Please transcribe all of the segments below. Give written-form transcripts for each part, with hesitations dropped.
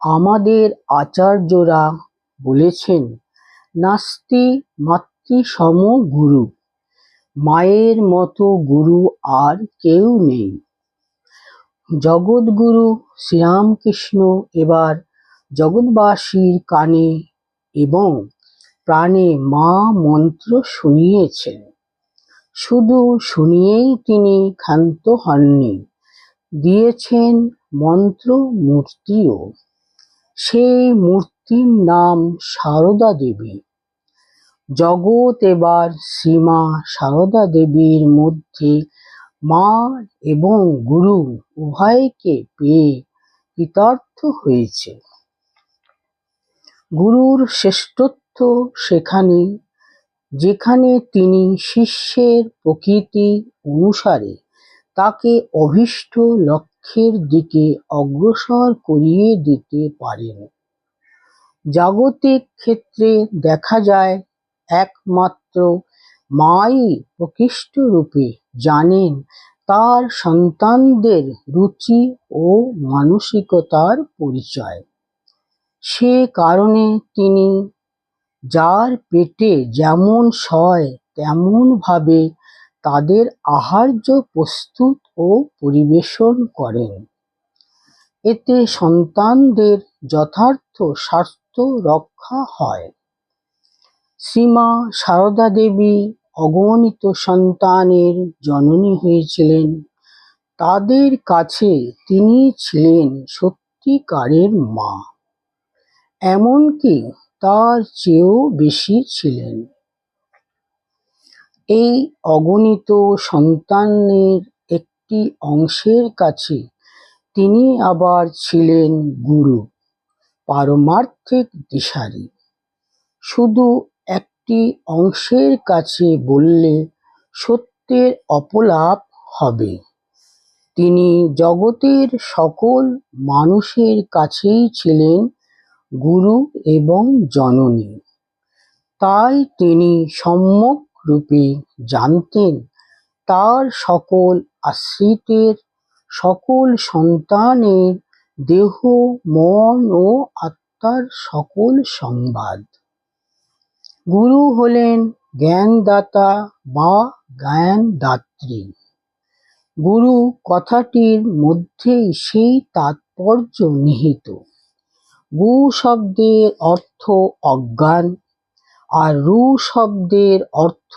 আমাদের আচার্যরা বলেছেন, নাস্তি মাতৃসম গুরু, মায়ের মতো গুরু আর কেউ নেই। জগৎগুরু শ্রীরামকৃষ্ণ এবার জগৎবাসীর কানে এবং প্রাণে মা মন্ত্র শুনিয়েছেন। শুধু শুনিয়েই তিনি ক্ষান্ত হননি, দিয়েছেন মন্ত্র মূর্তিও। সেই মূর্তির নাম সারদা দেবী। জগৎ এবার শ্রীমা সারদা দেবীর মধ্যে মা এবং গুরু উভয়কে পেয়ে কৃতার্থ হয়েছে। গুরুর শ্রেষ্ঠত্ব সেখানে যেখানে তিনি শিষ্যের প্রকৃতি অনুসারে তাকে অভীষ্ট লক্ষ্যের দিকে অগ্রসর করিয়ে দিতে পারেন। জাগতিক ক্ষেত্রে দেখা যায় একমাত্র মাই প্রকৃষ্টরূপে জানেন তার সন্তানদের রুচি ও মানসিকতার পরিচয়। সে কারণে তিনি যার পেটে যেমন সয় তেমন ভাবে তাদের আহার্য প্রস্তুত ও পরিবেশন করেন। এতে সন্তানদের যথার্থ স্বাস্থ্য রক্ষা হয়। শ্রীমা সারদা দেবী অগণিত সন্তানের জননী হয়েছিলেন। তাদের কাছে তিনি ছিলেন সত্যিকারের মা, এমনকি তার চেয়েও বেশি ছিলেন। এই অগণিত সন্তানের একটি অংশের কাছে তিনি আবার ছিলেন গুরু, পারমার্থিক দিশারি। শুধু একটি অংশের কাছে বললে সত্যের অপলাপ হবে। তিনি জগতের সকল মানুষের কাছেই ছিলেন গুরু এবং জননী। তাই তিনি সম্যক রূপে জানতেন তার সকল আশ্রিতের, সকল সন্তানের দেহ, মন ও আত্মার সকল সংবাদ। গুরু হলেন জ্ঞানদাতা বা জ্ঞানদাত্রী। গুরু কথাটির মধ্যেই সেই তাৎপর্য নিহিত। গু শব্দের অর্থ অজ্ঞান, আর রু শব্দের অর্থ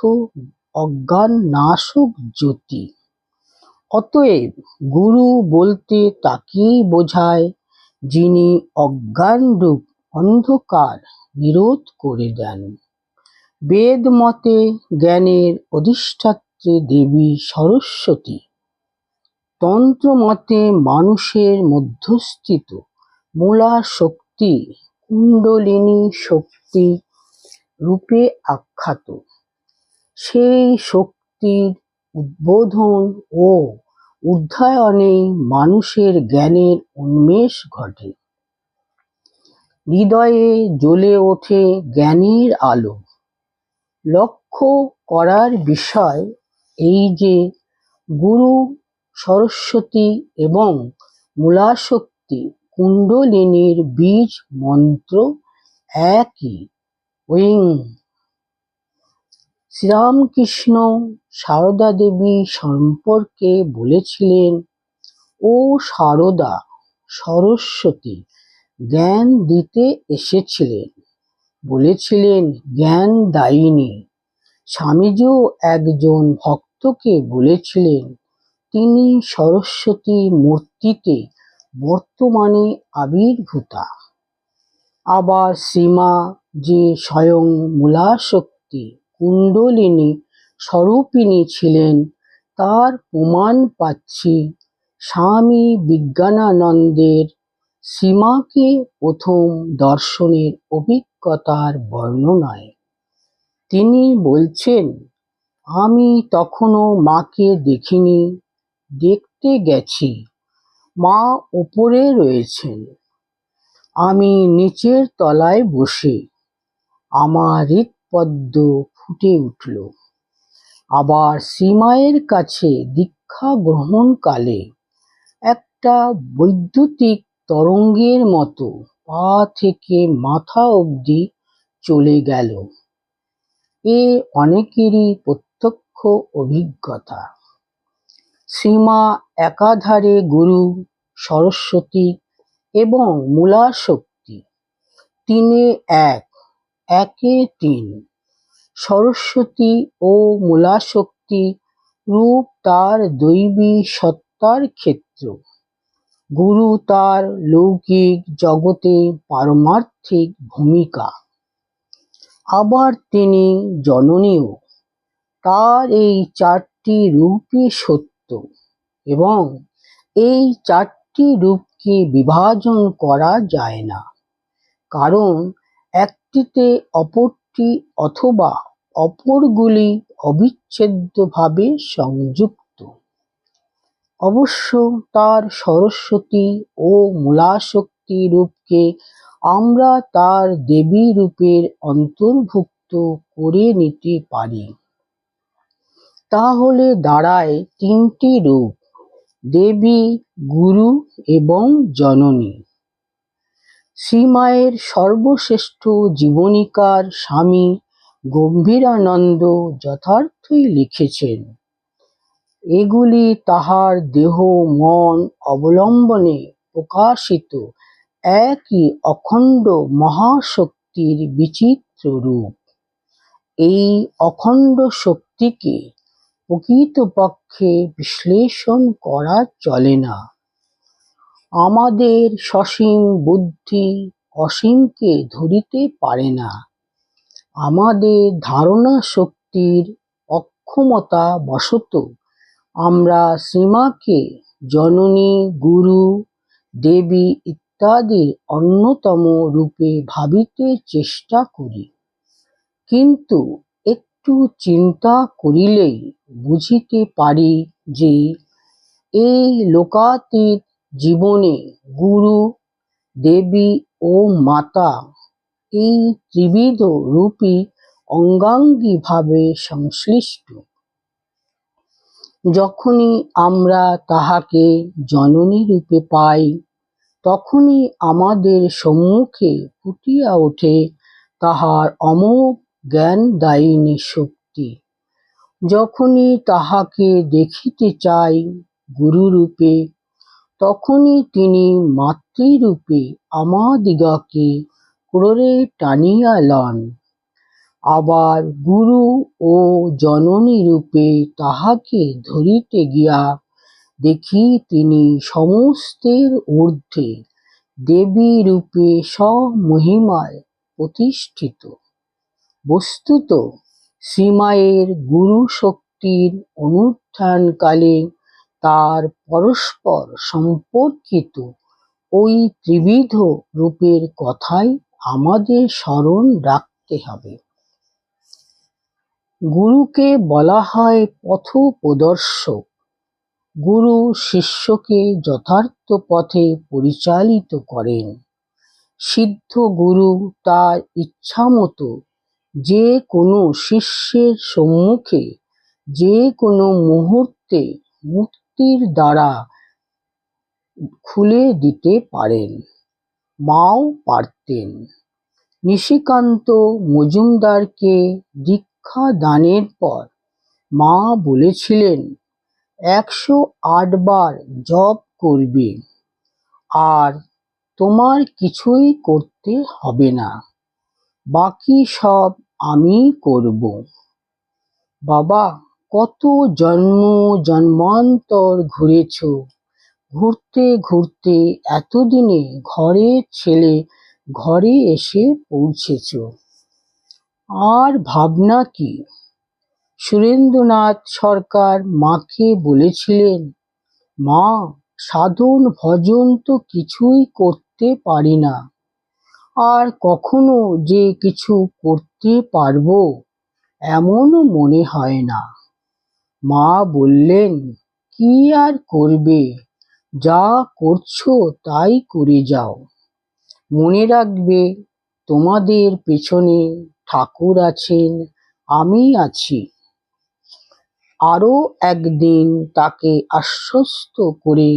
অজ্ঞান নাশক জ্যোতি। অতএব গুরু বলতে তাকেই বোঝায় যিনি অজ্ঞানরূপ অন্ধকার নিরোধ করে দেন। বেদ মতে জ্ঞানের অধিষ্ঠাত্রী দেবী সরস্বতী, তন্ত্র মতে মানুষের মধ্যস্থিত মূলা শক্তি কুণ্ডলিনী শক্তি রূপে আখ্যাত। সেই শক্তির উদ্বোধন ও অধ্যয়নেই মানুষের জ্ঞানের উন্মেষ ঘটে। হৃদয়ে জ্বলে ওঠে জ্ঞানের আলো। লক্ষ্য করার বিষয় এই যে গুরু সরস্বতী এবং মূলাশক্তি কুণ্ডলিনীর বীজ মন্ত্র একই, ওং। শ্রীরামকৃষ্ণ সারদা দেবী সম্পর্কে বলেছিলেন, ও সারদা, সরস্বতী জ্ঞান দিতে এসেছিলেন, বলেছিলেন জ্ঞান দায়িনী। স্বামীজিও একজন ভক্তকে বলেছিলেন তিনি সরস্বতী মূর্তিতে বর্তমানে আবির্ভূতা। আবার শ্রীমা যে স্বয়ং মূলাশক্তি কুণ্ডলিনী স্বরূপিণী ছিলেন তার প্রমাণ পাচ্ছি স্বামী বিজ্ঞানানন্দের শ্রীমাকে প্রথম দর্শনের অভিজ্ঞতার বর্ণনায়। তিনি বলছেন, আমি তখনও মাকে দেখিনি, দেখতে গেছি, মা উপরে রয়েছেন, আমি নিচের তলায় বসে, আমার হৃৎপদ্ম ফুটে উঠল। আবার শ্রীমায়ের কাছে দীক্ষা গ্রহণকালে একটা বৈদ্যুতিক তরঙ্গের মতো পা থেকে মাথা অবধি চলে গেল। এ অনেকেরই প্রত্যক্ষ অভিজ্ঞতা। শ্রীমা একাধারে গুরু, সরস্বতী এবং মূলাশক্তি। তিনে এক, একে তিন। সরস্বতী ও মূলাশক্তি রূপ তার দৈবী সত্তার ক্ষেত্র, গুরু তার লৌকিক জগতে পারমার্থিক ভূমিকা। আবার তিনি জননীও। তার এই চারটি রূপই সত্য এবং এই চারটি রূপকে বিভাজন করা যায় না, কারণ একটিতে অপরটি অথবা অপরগুলি অবিচ্ছেদ্যভাবে সংযুক্ত। অবশ্য তার সরস্বতী ও মূলাশক্তি রূপকে আমরা তার দেবী রূপের অন্তর্ভুক্ত করে নিতে পারি। তাহলে দাঁড়ায় তিনটি রূপ: দেবী, গুরু এবং জননী। শ্রীমায়ের সর্বশ্রেষ্ঠ জীবনীকার স্বামী গম্ভীরানন্দ যথার্থই লিখেছেন, এগুলি তাহার দেহ মন অবলম্বনে প্রকাশিত একই অখণ্ড মহাশক্তির বিচিত্র রূপ। এই অখণ্ড শক্তিকে প্রকৃতপক্ষে বিশ্লেষণ করা চলে না। আমাদের সসীম বুদ্ধি অসীমকে ধরিতে পারে না। আমাদের ধারণা শক্তির অক্ষমতা বশত আমরা শ্রীমাকে জননী, গুরু, দেবী ইত্যাদির অন্যতম রূপে ভাবিতে চেষ্টা করি। কিন্তু একটু চিন্তা করিলেই বুঝিতে পারি যে এই লোকাতীত জীবনে গুরু, দেবী ও মাতা এই ত্রিবিধ রূপই অঙ্গাঙ্গিভাবে সংশ্লিষ্ট। যখনই আমরা তাহাকে জননী রূপে পাই, তখনই আমাদের সম্মুখে ফুটিয়া ওঠে তাহার অমোঘ জ্ঞানদায়িনী শক্তি। যখনই তাহাকে দেখিতে চাই গুরুরূপে, তখনই তিনি মাতৃরূপে আমাদিগকে ক্রোড়ে টানিয়া লন। আবার গুরু ও জননী রূপে তাহাকে ধরিতে গিয়া দেখি তিনি সমস্তের ঊর্ধ্বে দেবী রূপে স্বমহিমায় প্রতিষ্ঠিত। বস্তুত শ্রীমায়ের গুরু শক্তির অনুধ্যানকালে তার পরস্পর সম্পর্কিত ঐ ত্রিবিধ রূপের কথাই আমাদের স্মরণ রাখতে হবে। গুরুকে বলা হয় পথপ্রদর্শক। গুরু শিষ্যকে যথার্থ পথে পরিচালিত করেন। সিদ্ধ গুরু তার ইচ্ছামতো যে কোনো শিষ্যের সম্মুখে যে কোনো মুহূর্তে মুক্তির দ্বার খুলে দিতে পারেন। মাও পারতেন। নিশিকান্ত মজুমদারকে দীক্ষা দানের পর মা বলেছিলেন, ১০৮ বার জপ করবে, আর তোমার কিছুই করতে হবে না, বাকি সব আমি করব। বাবা, কত জন্ম জন্মান্তর ঘুরেছ, ঘুরতে ঘুরতে এতদিনে ঘরের ছেলে ঘরে এসে পৌঁছেছ। আর ভাবনা কি? সুরেন্দ্রনাথ সরকার মাকে বলেছিলেন, মা, সাধন ভজন তো কিছুই করতে পারি না, আর কখনো যে কিছু করতে পারব এমনও মনে হয় না। মা বললেন, কি আর করবে, যা করছো তাই করে যাও। মনে রাখবে, তোমাদের পেছনে ঠাকুর আছেন, আমি আছি। আরো একদিন তাকে আশ্বস্ত করে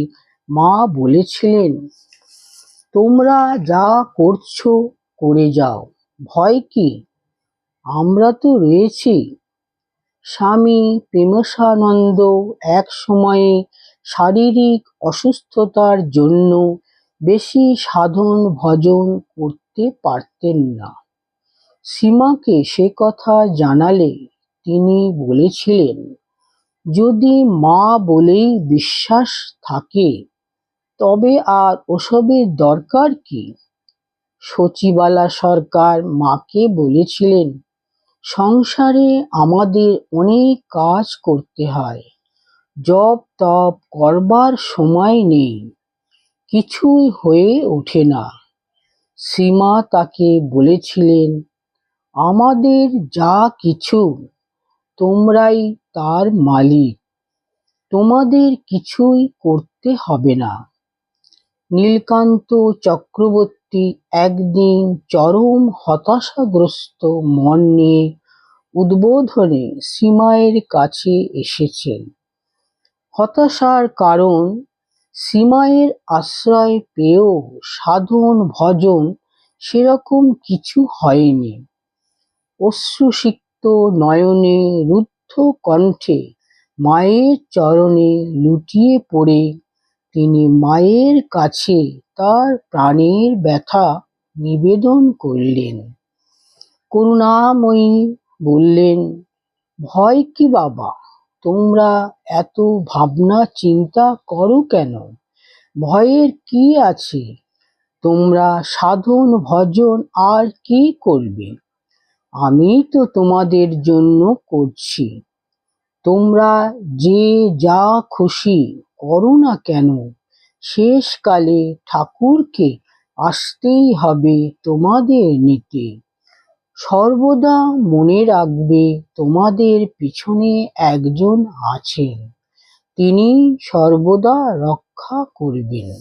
মা বলেছিলেন, তোমরা যা করছো করে যাও, ভয় কি, আমরা তো রয়েছি। স্বামী প্রেমসানন্দ এক সময়ে শারীরিক অসুস্থতার জন্য বেশি সাধন ভজন করতে পারতেন না। সীমাকে সে কথা জানালে তিনি বলেছিলেন, যদি মা বলেই বিশ্বাস থাকে তবে আর ওসবের দরকার কি। সচিবালা সরকার মাকে বলেছিলেন, সংসারে আমাদের অনেক কাজ করতে হয়, জপ তপ করবার সময় নেই, কিছুই হয়ে ওঠে না। সীমা তাকে বলেছিলেন, আমাদের যা কিছু তোমরাই তার মালিক, তোমাদের কিছুই করতে হবে না। নীলকান্ত চক্রবর্তী একদিন চরম হতাশাগ্রস্ত মন নিয়ে উদ্বোধনে সীমায়ের কাছে এসেছেন। হতাশার কারণ, সীমায়ের আশ্রয় পেয়েও সাধন ভজন সেরকম কিছু হয়নি। অশ্রুসিক্ত নয়নে রুদ্ধ কণ্ঠে মায়ের চরণে লুটিয়ে পড়ে তিনি মায়ের কাছে তার প্রাণের ব্যথা নিবেদন করলেন। করুণাময়ী বললেন, ভয় কি বাবা, তোমরা এত ভাবনা চিন্তা করো কেন? ভয়ের কি আছে? তোমরা সাধন ভজন আর কি করবে? আমি তো তোমাদের জন্য করছি। তোমরা যে যা খুশি করো না কেন, শেষকালে ঠাকুরকে আসতেই হবে তোমাদের নিতে। সর্বদা মনে রাখবে তোমাদের পিছনে একজন আছেন, তিনি সর্বদা রক্ষা করবেন।